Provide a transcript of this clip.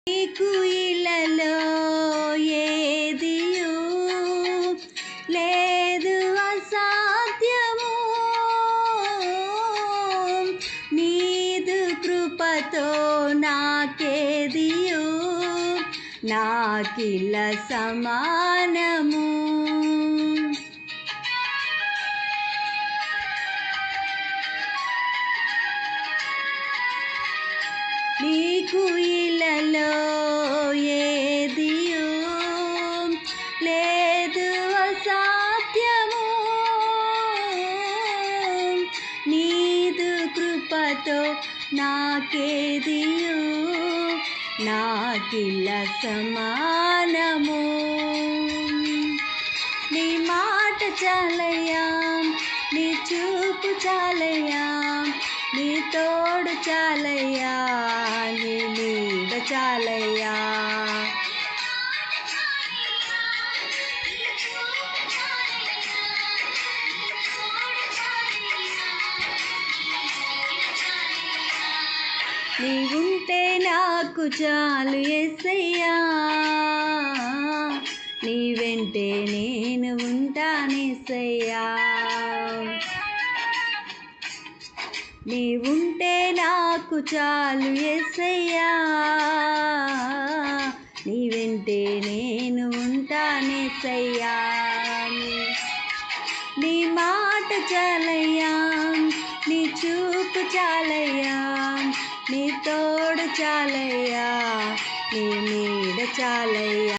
నీకు ఇలలో ఏదియు లేదు అసాధ్యము. నీదు కృపతో నాకేదియు నాకిల సమానము. నీకు ఇలలో ఏదియు లేదు అసాధ్యము. నీదు కృపతో నాకేదియు నాకిల సమానము. నీ మాట చాలయ్యా, నీ చూపు చాలయ్యా, నీ తోడు చాలయ్యా, నీ నీడ చాలయ్యా. నీవుంటే నాకు చాలు యేసయ్యా, నీ వెంటే నేను ఉంటానేసయ్యా. నీవుంటే నాకు చాలు యేసయ్యా, నీ వెంటే నేను ఉంటానేసయ్యా. నీ మాట చాలయ్యా, నీ చూపు చాలయ్యా, నీ తోడు చాలయ్యా, నీ నీడ చాలయ్యా.